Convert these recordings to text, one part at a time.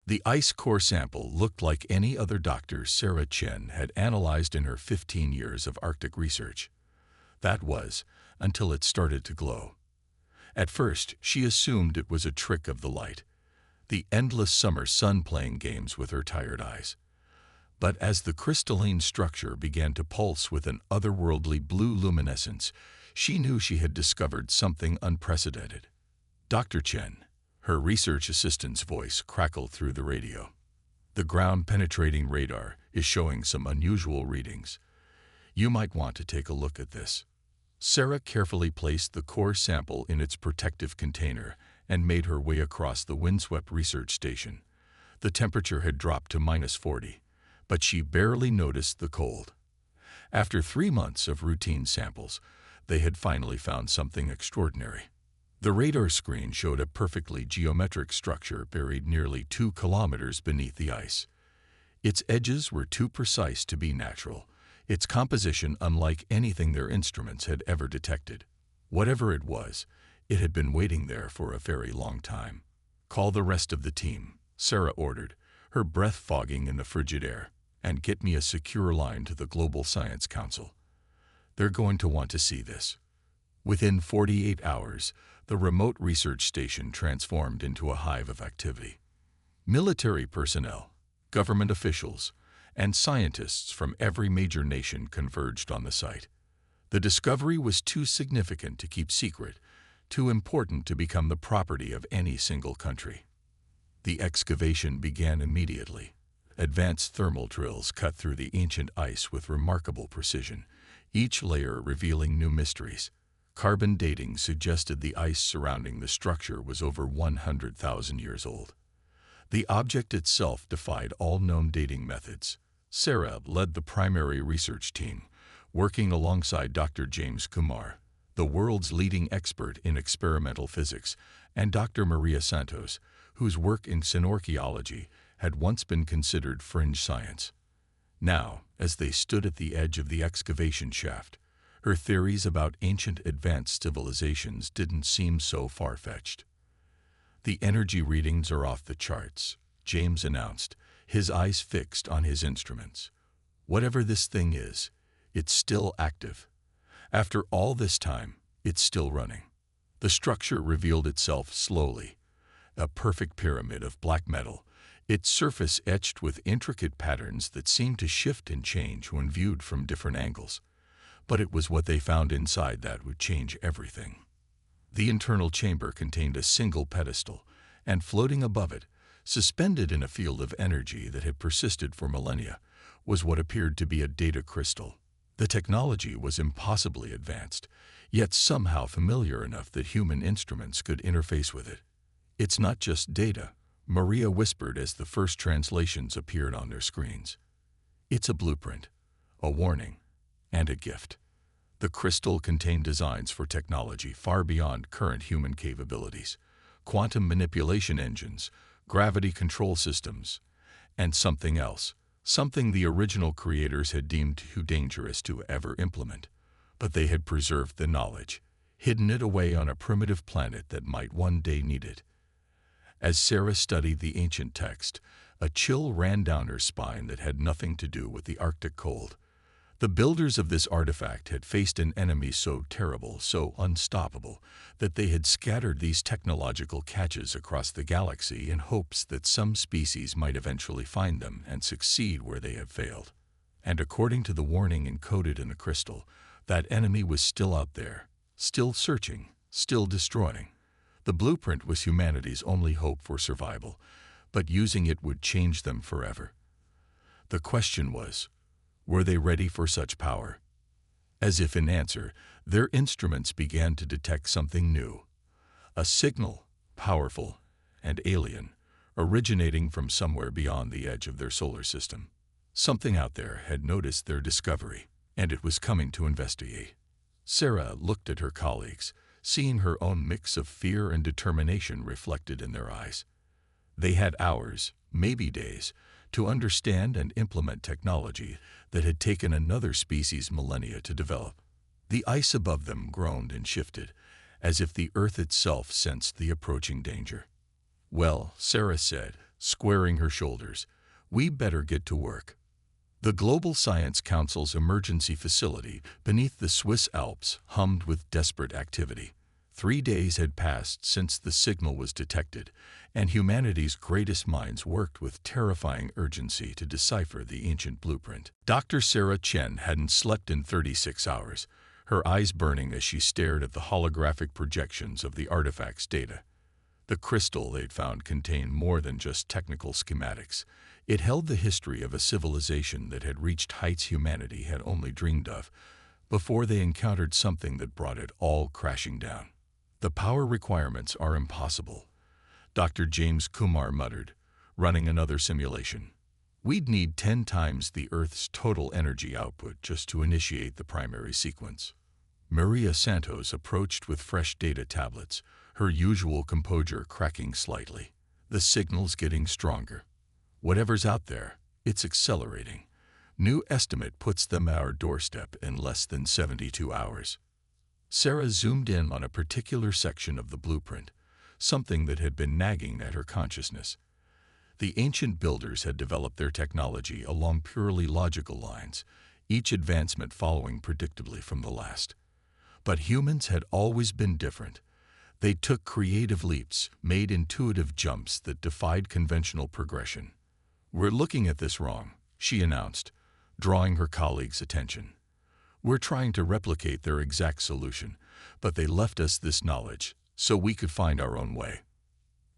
The ice core sample looked like any other doctor Sarah Chen had analyzed in her 15 years of Arctic research. That was, until it started to glow. At first, she assumed it was a trick of the light, the endless summer sun playing games with her tired eyes. But as the crystalline structure began to pulse with an otherworldly blue luminescence, she knew she had discovered something unprecedented. Dr. Chen, her research assistant's voice crackled through the radio. The ground-penetrating radar is showing some unusual readings. You might want to take a look at this. Sarah carefully placed the core sample in its protective container and made her way across the windswept research station. The temperature had dropped to -40, but she barely noticed the cold. After 3 months of routine samples, they had finally found something extraordinary. The radar screen showed a perfectly geometric structure buried nearly 2 kilometers beneath the ice. Its edges were too precise to be natural, its composition unlike anything their instruments had ever detected. Whatever it was, it had been waiting there for a very long time. "Call the rest of the team," Sarah ordered, her breath fogging in the frigid air, "and get me a secure line to the Global Science Council. They're going to want to see this." Within 48 hours, the remote research station transformed into a hive of activity. Military personnel, government officials, and scientists from every major nation converged on the site. The discovery was too significant to keep secret, too important to become the property of any single country. The excavation began immediately. Advanced thermal drills cut through the ancient ice with remarkable precision, each layer revealing new mysteries. Carbon dating suggested the ice surrounding the structure was over 100,000 years old. The object itself defied all known dating methods. Sarah led the primary research team, working alongside Dr. James Kumar, the world's leading expert in experimental physics, and Dr. Maria Santos, whose work in synorchaeology had once been considered fringe science. Now, as they stood at the edge of the excavation shaft, her theories about ancient advanced civilizations didn't seem so far-fetched. "The energy readings are off the charts," James announced, his eyes fixed on his instruments. "Whatever this thing is, it's still active. After all this time, it's still running." The structure revealed itself slowly, a perfect pyramid of black metal, its surface etched with intricate patterns that seemed to shift and change when viewed from different angles. But it was what they found inside that would change everything. The internal chamber contained a single pedestal, and floating above it, suspended in a field of energy that had persisted for millennia, was what appeared to be a data crystal. The technology was impossibly advanced, yet somehow familiar enough that human instruments could interface with it. "It's not just data," Maria whispered as the first translations appeared on their screens. "It's a blueprint, a warning, and a gift." The crystal contained designs for technology far beyond current human capabilities: quantum manipulation engines, gravity control systems, and something else, something the original creators had deemed too dangerous to ever implement. But they had preserved the knowledge, hidden it away on a primitive planet that might one day need it. As Sarah studied the ancient text, a chill ran down her spine that had nothing to do with the Arctic cold. The builders of this artifact had faced an enemy so terrible, so unstoppable, that they had scattered these technological catches across the galaxy in hopes that some species might eventually find them and succeed where they had failed. And according to the warning encoded in the crystal, that enemy was still out there, still searching, still destroying. The blueprint was humanity's only hope for survival, but using it would change them forever. The question was, were they ready for such power? As if in answer, their instruments began to detect something new. A signal, powerful and alien, originating from somewhere beyond the edge of their solar system. Something out there had noticed their discovery, and it was coming to investigate. Sarah looked at her colleagues, seeing her own mix of fear and determination reflected in their eyes. They had hours, maybe days, to understand and implement technology that had taken another species millennia to develop. The ice above them groaned and shifted, as if the Earth itself sensed the approaching danger. "Well," Sarah said, squaring her shoulders. "We better get to work." The Global Science Council's emergency facility beneath the Swiss Alps hummed with desperate activity. 3 days had passed since the signal was detected, and humanity's greatest minds worked with terrifying urgency to decipher the ancient blueprint. Dr. Sarah Chen hadn't slept in 36 hours, her eyes burning as she stared at the holographic projections of the artifact's data. The crystal they'd found contained more than just technical schematics. It held the history of a civilization that had reached heights humanity had only dreamed of, before they encountered something that brought it all crashing down. "The power requirements are impossible," Dr. James Kumar muttered, running another simulation. "We'd need 10 times the Earth's total energy output just to initiate the primary sequence." Maria Santos approached with fresh data tablets, her usual composure cracking slightly. "The signal's getting stronger. Whatever's out there, it's accelerating. New estimate puts them at our doorstep in less than 72 hours." Sarah zoomed in on a particular section of the blueprint, something that had been nagging at her consciousness. The ancient builders had developed their technology along purely logical lines, each advancement following predictably from the last. But humans had always been different. They took creative leaps, made intuitive jumps that defied conventional progression. "We're looking at this wrong," she announced, drawing her colleagues' attention. "We're trying to replicate their exact solution, but they left us this knowledge so we could find our own way."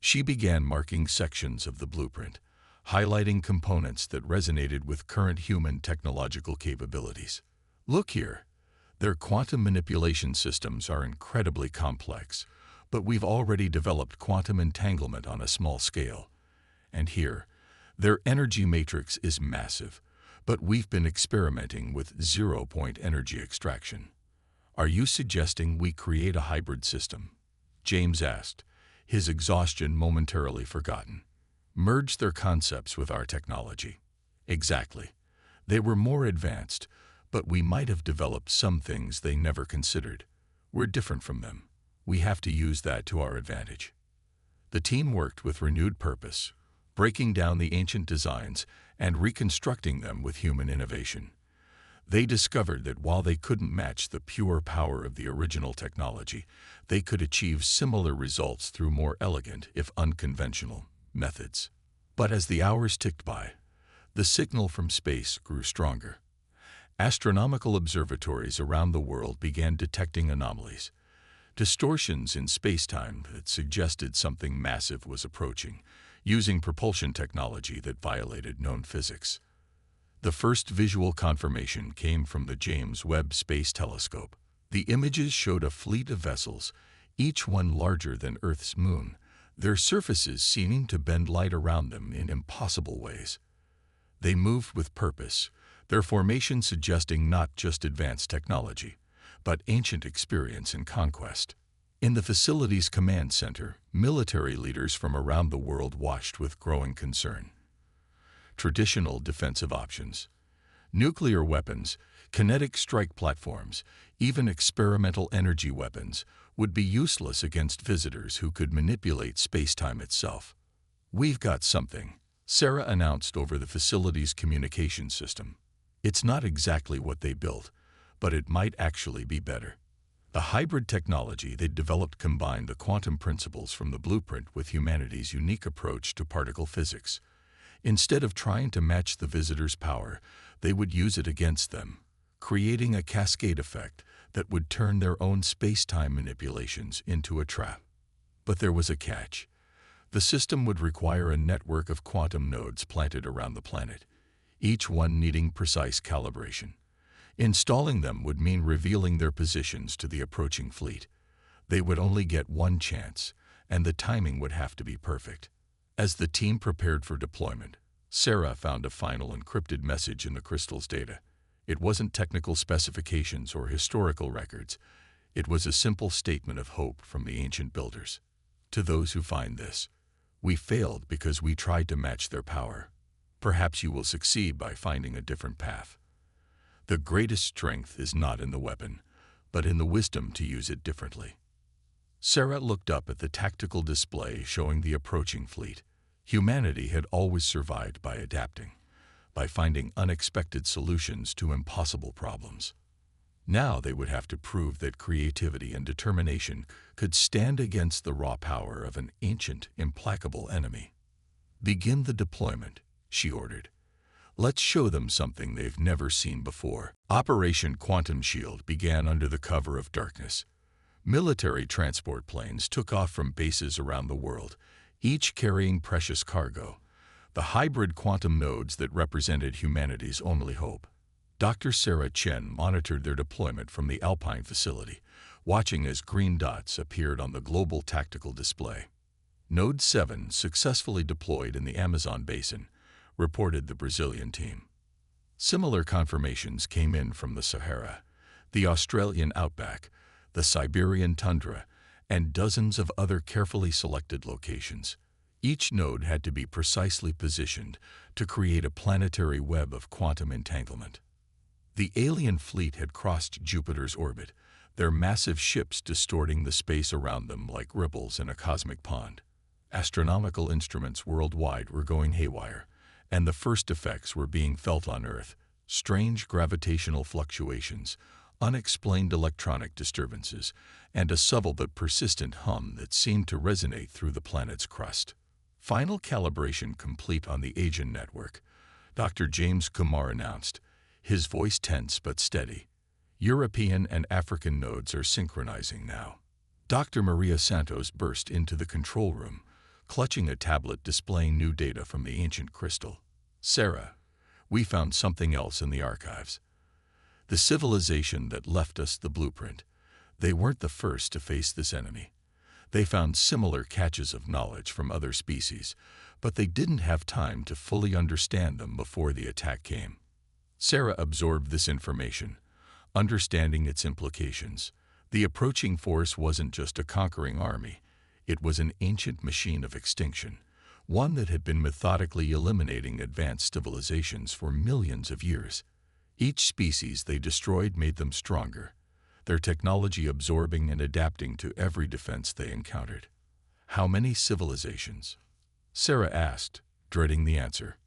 She began marking sections of the blueprint, highlighting components that resonated with current human technological capabilities. "Look here. Their quantum manipulation systems are incredibly complex, but we've already developed quantum entanglement on a small scale. And here, their energy matrix is massive, but we've been experimenting with zero-point energy extraction. Are you suggesting we create a hybrid system?" James asked, his exhaustion momentarily forgotten. "Merge their concepts with our technology." "Exactly. They were more advanced, but we might have developed some things they never considered. We're different from them. We have to use that to our advantage." The team worked with renewed purpose, breaking down the ancient designs and reconstructing them with human innovation. They discovered that while they couldn't match the pure power of the original technology, they could achieve similar results through more elegant, if unconventional, methods. But as the hours ticked by, the signal from space grew stronger. Astronomical observatories around the world began detecting anomalies, distortions in spacetime that suggested something massive was approaching, using propulsion technology that violated known physics. The first visual confirmation came from the James Webb Space Telescope. The images showed a fleet of vessels, each one larger than Earth's moon, their surfaces seeming to bend light around them in impossible ways. They moved with purpose, their formation suggesting not just advanced technology, but ancient experience and conquest. In the facility's command center, military leaders from around the world watched with growing concern. Traditional defensive options, nuclear weapons, kinetic strike platforms, even experimental energy weapons would be useless against visitors who could manipulate spacetime itself. "We've got something," Sarah announced over the facility's communication system. "It's not exactly what they built, but it might actually be better." The hybrid technology they'd developed combined the quantum principles from the blueprint with humanity's unique approach to particle physics. Instead of trying to match the visitors' power, they would use it against them, creating a cascade effect that would turn their own space-time manipulations into a trap. But there was a catch. The system would require a network of quantum nodes planted around the planet, each one needing precise calibration. Installing them would mean revealing their positions to the approaching fleet. They would only get one chance, and the timing would have to be perfect. As the team prepared for deployment, Sarah found a final encrypted message in the crystal's data. It wasn't technical specifications or historical records. It was a simple statement of hope from the ancient builders. "To those who find this, we failed because we tried to match their power. Perhaps you will succeed by finding a different path. The greatest strength is not in the weapon, but in the wisdom to use it differently." Sarah looked up at the tactical display showing the approaching fleet. Humanity had always survived by adapting, by finding unexpected solutions to impossible problems. Now they would have to prove that creativity and determination could stand against the raw power of an ancient, implacable enemy. "Begin the deployment," she ordered. "Let's show them something they've never seen before." Operation Quantum Shield began under the cover of darkness. Military transport planes took off from bases around the world, each carrying precious cargo, the hybrid quantum nodes that represented humanity's only hope. Dr. Sarah Chen monitored their deployment from the Alpine facility, watching as green dots appeared on the global tactical display. Node 7 successfully deployed in the Amazon basin, reported the Brazilian team. Similar confirmations came in from the Sahara, the Australian outback, the Siberian tundra, and dozens of other carefully selected locations. Each node had to be precisely positioned to create a planetary web of quantum entanglement. The alien fleet had crossed Jupiter's orbit, their massive ships distorting the space around them like ripples in a cosmic pond. Astronomical instruments worldwide were going haywire, and the first effects were being felt on Earth: strange gravitational fluctuations, unexplained electronic disturbances, and a subtle but persistent hum that seemed to resonate through the planet's crust. Final calibration complete on the Asian network, Dr. James Kumar announced, his voice tense but steady. "European and African nodes are synchronizing now." Dr. Maria Santos burst into the control room, clutching a tablet displaying new data from the ancient crystal. "Sarah, we found something else in the archives. The civilization that left us the blueprint. They weren't the first to face this enemy. They found similar catches of knowledge from other species, but they didn't have time to fully understand them before the attack came." Sarah absorbed this information, understanding its implications. The approaching force wasn't just a conquering army. It was an ancient machine of extinction, one that had been methodically eliminating advanced civilizations for millions of years. Each species they destroyed made them stronger, their technology absorbing and adapting to every defense they encountered. "How many civilizations?" Sarah asked, dreading the answer.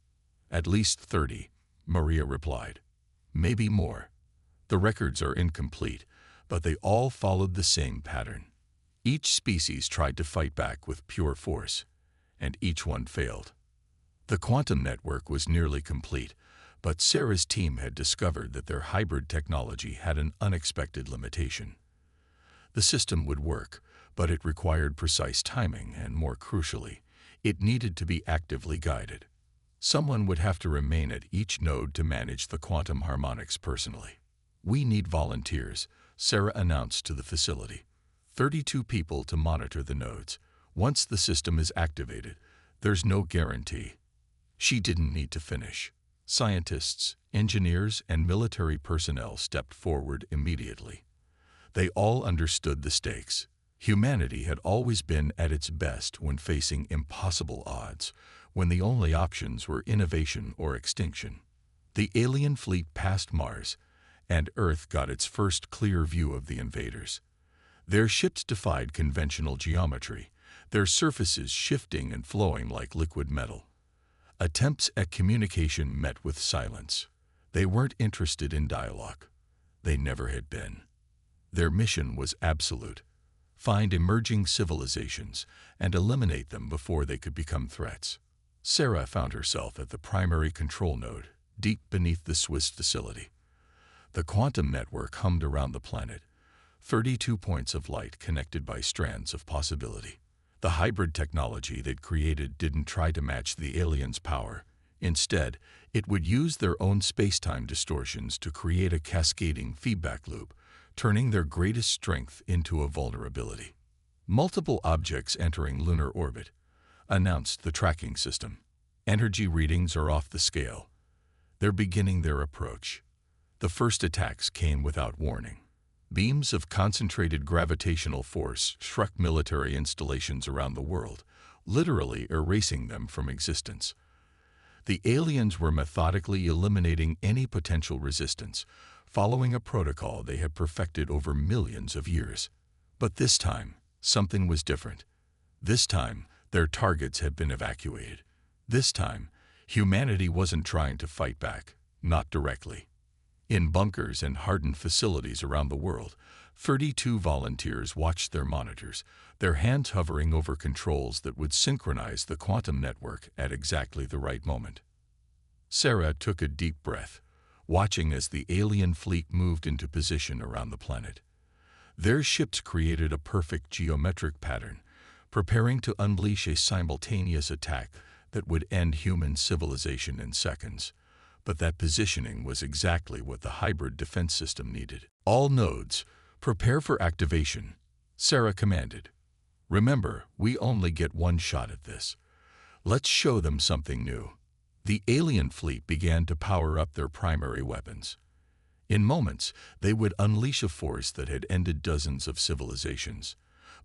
"At least 30, Maria replied. "Maybe more. The records are incomplete, but they all followed the same pattern. Each species tried to fight back with pure force, and each one failed." The quantum network was nearly complete, but Sarah's team had discovered that their hybrid technology had an unexpected limitation. The system would work, but it required precise timing, and more crucially, it needed to be actively guided. Someone would have to remain at each node to manage the quantum harmonics personally. "We need volunteers," Sarah announced to the facility. 32 people to monitor the nodes. Once the system is activated, there's no guarantee. She didn't need to finish. Scientists, engineers, and military personnel stepped forward immediately. They all understood the stakes. Humanity had always been at its best when facing impossible odds, when the only options were innovation or extinction. The alien fleet passed Mars, and Earth got its first clear view of the invaders. Their ships defied conventional geometry, their surfaces shifting and flowing like liquid metal. Attempts at communication met with silence. They weren't interested in dialogue. They never had been. Their mission was absolute: find emerging civilizations and eliminate them before they could become threats. Sarah found herself at the primary control node, deep beneath the Swiss facility. The quantum network hummed around the planet, 32 points of light connected by strands of possibility. The hybrid technology they'd created didn't try to match the aliens' power. Instead, it would use their own space-time distortions to create a cascading feedback loop, turning their greatest strength into a vulnerability. "Multiple objects entering lunar orbit," announced the tracking system. "Energy readings are off the scale. They're beginning their approach." The first attacks came without warning. Beams of concentrated gravitational force struck military installations around the world, literally erasing them from existence. The aliens were methodically eliminating any potential resistance, following a protocol they had perfected over millions of years. But this time, something was different. This time, their targets had been evacuated. This time, humanity wasn't trying to fight back, not directly. In bunkers and hardened facilities around the world, 32 volunteers watched their monitors, their hands hovering over controls that would synchronize the quantum network at exactly the right moment. Sarah took a deep breath, watching as the alien fleet moved into position around the planet. Their ships created a perfect geometric pattern, preparing to unleash a simultaneous attack that would end human civilization in seconds. But that positioning was exactly what the hybrid defense system needed. All nodes, prepare for activation, Sarah commanded. Remember, we only get one shot at this. Let's show them something new. The alien fleet began to power up their primary weapons. In moments, they would unleash a force that had ended dozens of civilizations.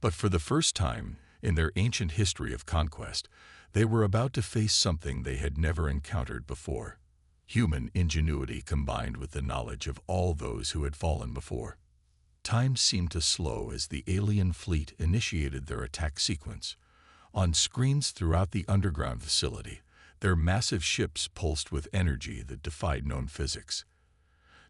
But for the first time in their ancient history of conquest, they were about to face something they had never encountered before. Human ingenuity combined with the knowledge of all those who had fallen before. Time seemed to slow as the alien fleet initiated their attack sequence. On screens throughout the underground facility, their massive ships pulsed with energy that defied known physics.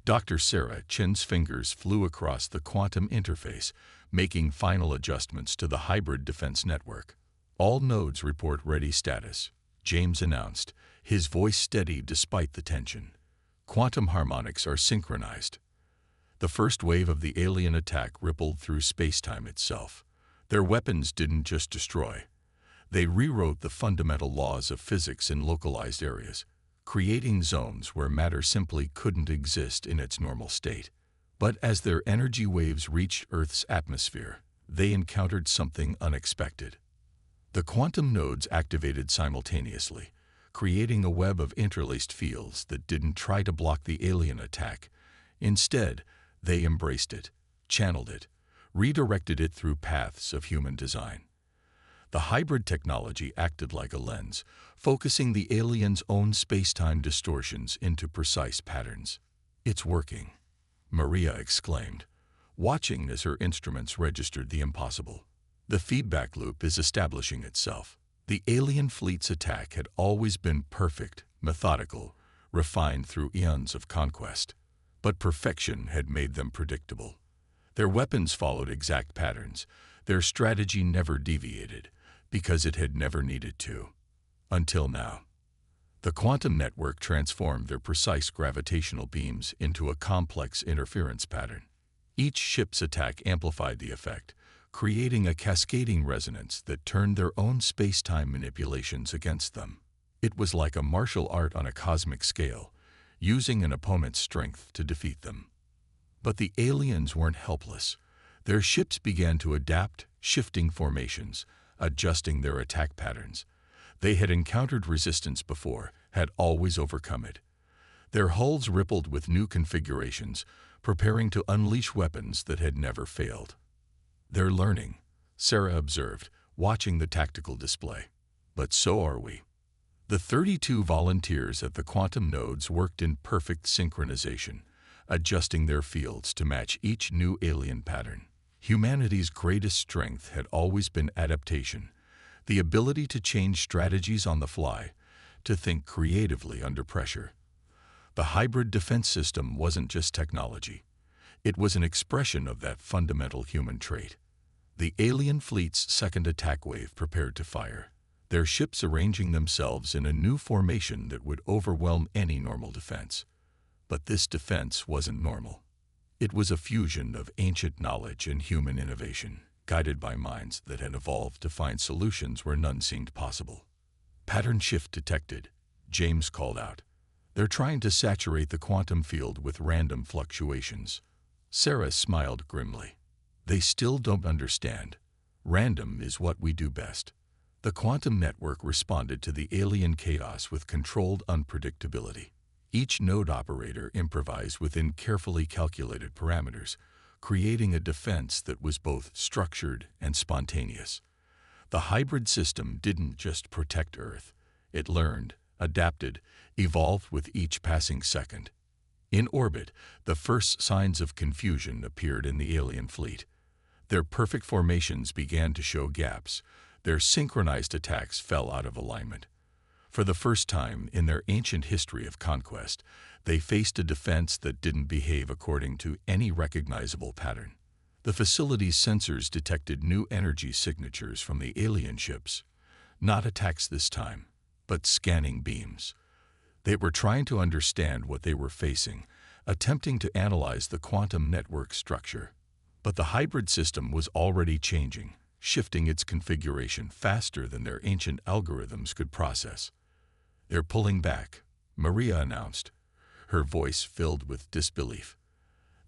Dr. Sarah Chen's fingers flew across the quantum interface, making final adjustments to the hybrid defense network. All nodes report ready status, James announced, his voice steady despite the tension. Quantum harmonics are synchronized. The first wave of the alien attack rippled through space-time itself. Their weapons didn't just destroy. They rewrote the fundamental laws of physics in localized areas, creating zones where matter simply couldn't exist in its normal state. But as their energy waves reached Earth's atmosphere, they encountered something unexpected. The quantum nodes activated simultaneously, creating a web of interlaced fields that didn't try to block the alien attack. Instead, they embraced it, channeled it, redirected it through paths of human design. The hybrid technology acted like a lens, focusing the aliens' own space-time distortions into precise patterns. "It's working," Maria exclaimed, watching as her instruments registered the impossible. The feedback loop is establishing itself. The alien fleet's attack had always been perfect, methodical, refined through eons of conquest. But perfection had made them predictable. Their weapons followed exact patterns. Their strategy never deviated, because it had never needed to. Until now. The quantum network transformed their precise gravitational beams into a complex interference pattern. Each ship's attack amplified the effect, creating a cascading resonance that turned their own space-time manipulations against them. It was like a martial art on a cosmic scale, using an opponent's strength to defeat them. But the aliens weren't helpless. Their ships began to adapt, shifting formations, adjusting their attack patterns. They had encountered resistance before, had always overcome it. Their hulls rippled with new configurations, preparing to unleash weapons that had never failed. "They're learning," Sarah observed, watching the tactical display. "But so are we." The 32 volunteers at the quantum nodes worked in perfect synchronization, adjusting their fields to match each new alien pattern. Humanity's greatest strength had always been adaptation, the ability to change strategies on the fly, to think creatively under pressure. The hybrid defense system wasn't just technology. It was an expression of that fundamental human trait. The alien fleet's second attack wave prepared to fire, their ships arranging themselves in a new formation that would overwhelm any normal defense. But this defense wasn't normal. It was a fusion of ancient knowledge and human innovation, guided by minds that had evolved to find solutions where none seemed possible. "Pattern shift detected," James called out. "They're trying to saturate the quantum field with random fluctuations." Sarah smiled grimly. "They still don't understand. Random is what we do best." The quantum network responded to the alien chaos with controlled unpredictability. Each node operator improvised within carefully calculated parameters, creating a defense that was both structured and spontaneous. The hybrid system didn't just protect Earth. It learned, adapted, evolved with each passing second. In orbit, the first signs of confusion appeared in the alien fleet. Their perfect formations began to show gaps. Their synchronized attacks fell out of alignment. For the first time in their ancient history of conquest, they faced a defense that didn't behave according to any recognizable pattern. The facility's sensors detected new energy signatures from the alien ships, not attacks this time, but scanning beams. They were trying to understand what they were facing, attempting to analyze the quantum network structure. But the hybrid system was already changing, shifting its configuration faster than their ancient algorithms could process. "They're pulling back," Maria announced, her voice filled with disbelief.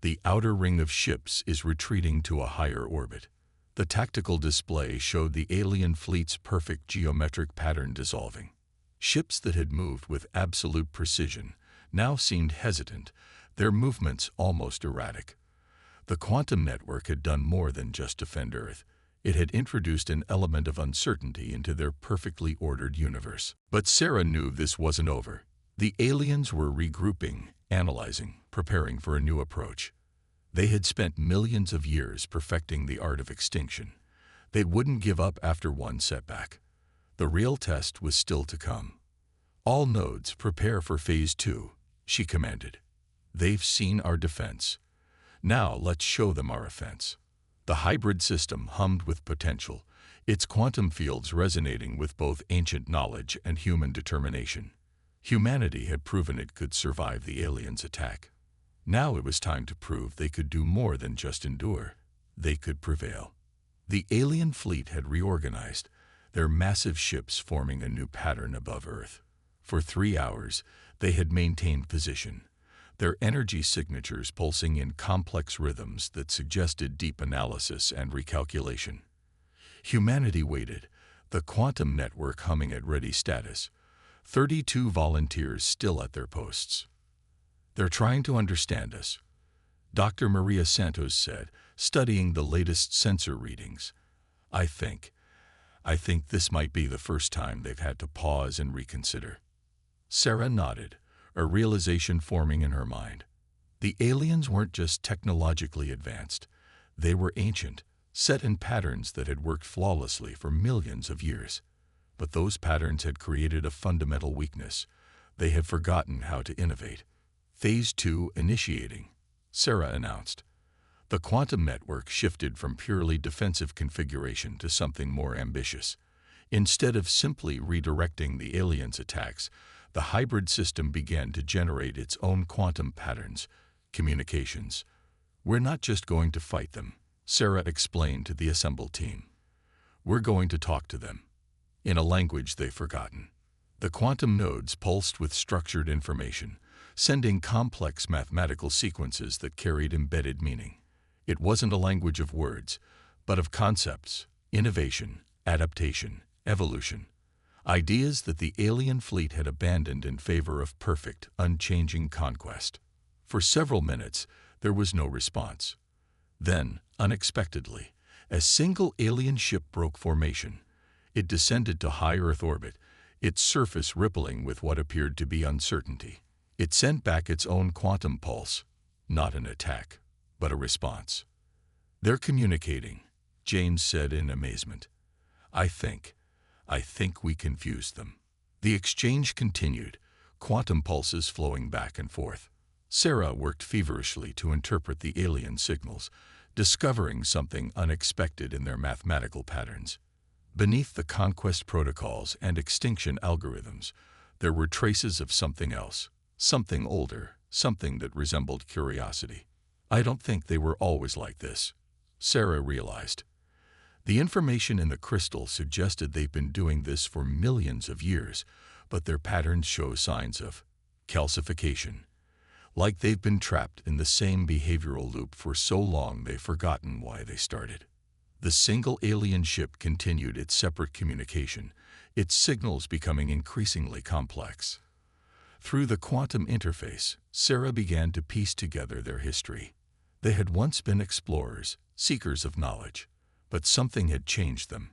"The outer ring of ships is retreating to a higher orbit." The tactical display showed the alien fleet's perfect geometric pattern dissolving. Ships that had moved with absolute precision now seemed hesitant, their movements almost erratic. The quantum network had done more than just defend Earth. It had introduced an element of uncertainty into their perfectly ordered universe. But Sarah knew this wasn't over. The aliens were regrouping, analyzing, preparing for a new approach. They had spent millions of years perfecting the art of extinction. They wouldn't give up after one setback. The real test was still to come. "All nodes prepare for Phase 2, she commanded. "They've seen our defense. Now let's show them our offense." The hybrid system hummed with potential, its quantum fields resonating with both ancient knowledge and human determination. Humanity had proven it could survive the aliens' attack. Now it was time to prove they could do more than just endure. They could prevail. The alien fleet had reorganized, their massive ships forming a new pattern above Earth. For 3 hours, they had maintained position, their energy signatures pulsing in complex rhythms that suggested deep analysis and recalculation. Humanity waited, the quantum network humming at ready status, 32 volunteers still at their posts. "They're trying to understand us," Dr. Maria Santos said, studying the latest sensor readings. I think this might be the first time they've had to pause and reconsider." Sarah nodded, a realization forming in her mind. The aliens weren't just technologically advanced. They were ancient, set in patterns that had worked flawlessly for millions of years. But those patterns had created a fundamental weakness. They had forgotten how to innovate. "Phase 2 initiating," Sarah announced. The quantum network shifted from purely defensive configuration to something more ambitious. Instead of simply redirecting the aliens' attacks, the hybrid system began to generate its own quantum patterns, communications. "We're not just going to fight them," Sarah explained to the assembled team. "We're going to talk to them, in a language they've forgotten." The quantum nodes pulsed with structured information, sending complex mathematical sequences that carried embedded meaning. It wasn't a language of words, but of concepts, innovation, adaptation, evolution. Ideas that the alien fleet had abandoned in favor of perfect, unchanging conquest. For several minutes, there was no response. Then, unexpectedly, a single alien ship broke formation. It descended to high Earth orbit, its surface rippling with what appeared to be uncertainty. It sent back its own quantum pulse, not an attack, but a response. "They're communicating," James said in amazement. I think we confused them." The exchange continued, quantum pulses flowing back and forth. Sarah worked feverishly to interpret the alien signals, discovering something unexpected in their mathematical patterns. Beneath the conquest protocols and extinction algorithms, there were traces of something else, something older, something that resembled curiosity. "I don't think they were always like this," Sarah realized. The information in the crystal suggested they've been doing this for millions of years, but their patterns show signs of calcification, like they've been trapped in the same behavioral loop for so long they've forgotten why they started. The single alien ship continued its separate communication, its signals becoming increasingly complex. Through the quantum interface, Sarah began to piece together their history. They had once been explorers, seekers of knowledge, but something had changed them,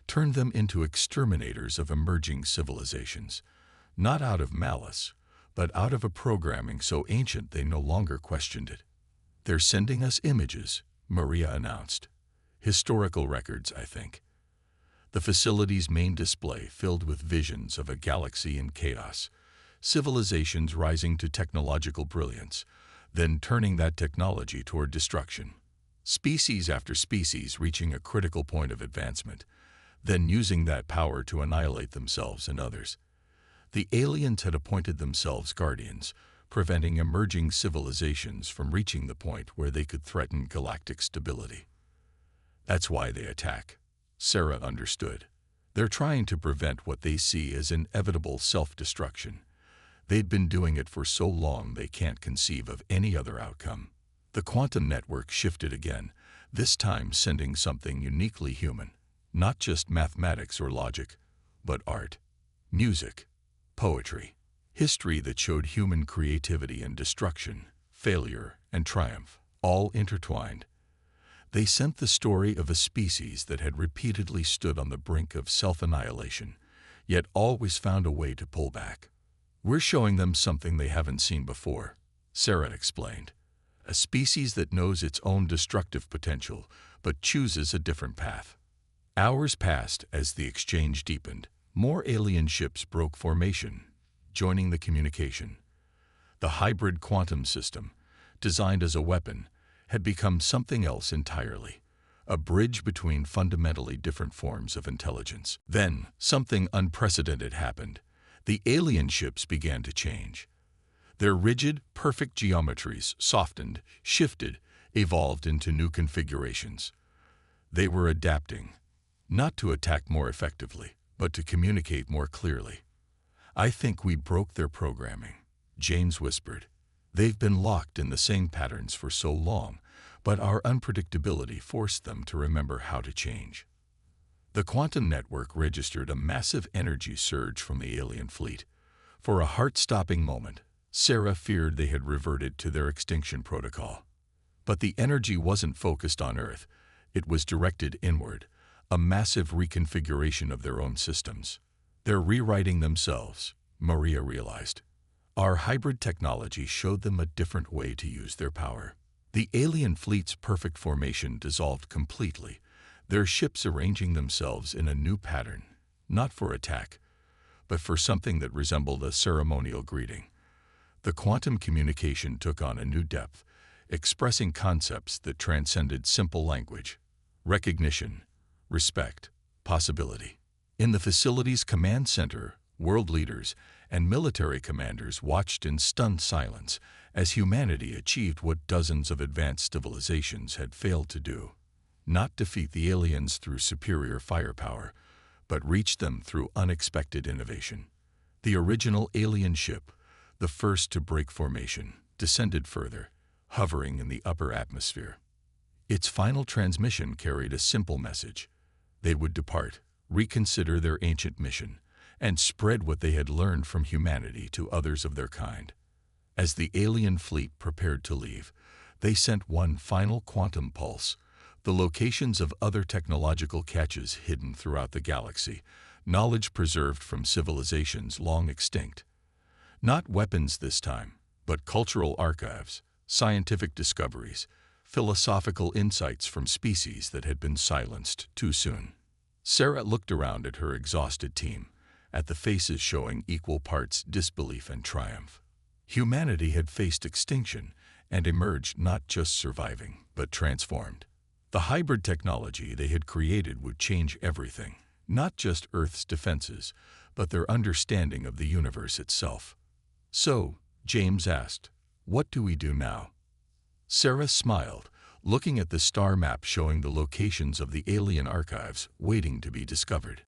turned them into exterminators of emerging civilizations, not out of malice, but out of a programming so ancient they no longer questioned it. "They're sending us images," Maria announced. "Historical records, I think." The facility's main display filled with visions of a galaxy in chaos, civilizations rising to technological brilliance, then turning that technology toward destruction. Species after species reaching a critical point of advancement, then using that power to annihilate themselves and others. The aliens had appointed themselves guardians, preventing emerging civilizations from reaching the point where they could threaten galactic stability. That's why they attack. Sarah understood. They're trying to prevent what they see as inevitable self-destruction. They'd been doing it for so long they can't conceive of any other outcome. The quantum network shifted again, this time sending something uniquely human. Not just mathematics or logic, but art, music, poetry, history that showed human creativity and destruction, failure and triumph, all intertwined. They sent the story of a species that had repeatedly stood on the brink of self-annihilation, yet always found a way to pull back. We're showing them something they haven't seen before, Sarah explained. A species that knows its own destructive potential, but chooses a different path. Hours passed as the exchange deepened. More alien ships broke formation, joining the communication. The hybrid quantum system, designed as a weapon, had become something else entirely, a bridge between fundamentally different forms of intelligence. Then, something unprecedented happened. The alien ships began to change. Their rigid, perfect geometries softened, shifted, evolved into new configurations. They were adapting, not to attack more effectively, but to communicate more clearly. I think we broke their programming, James whispered. They've been locked in the same patterns for so long, but our unpredictability forced them to remember how to change. The quantum network registered a massive energy surge from the alien fleet. For a heart-stopping moment, Sarah feared they had reverted to their extinction protocol. But the energy wasn't focused on Earth. It was directed inward, a massive reconfiguration of their own systems. They're rewriting themselves, Maria realized. Our hybrid technology showed them a different way to use their power. The alien fleet's perfect formation dissolved completely, their ships arranging themselves in a new pattern, not for attack, but for something that resembled a ceremonial greeting. The quantum communication took on a new depth, expressing concepts that transcended simple language. Recognition, respect, possibility. In the facility's command center, world leaders and military commanders watched in stunned silence as humanity achieved what dozens of advanced civilizations had failed to do. Not defeat the aliens through superior firepower, but reach them through unexpected innovation. The original alien ship, the first to break formation, descended further, hovering in the upper atmosphere. Its final transmission carried a simple message. They would depart, reconsider their ancient mission, and spread what they had learned from humanity to others of their kind. As the alien fleet prepared to leave, they sent one final quantum pulse, the locations of other technological caches hidden throughout the galaxy, knowledge preserved from civilizations long extinct. Not weapons this time, but cultural archives, scientific discoveries, philosophical insights from species that had been silenced too soon. Sarah looked around at her exhausted team, at the faces showing equal parts disbelief and triumph. Humanity had faced extinction and emerged not just surviving, but transformed. The hybrid technology they had created would change everything, not just Earth's defenses, but their understanding of the universe itself. So, James asked, "What do we do now?" Sarah smiled, looking at the star map showing the locations of the alien archives waiting to be discovered.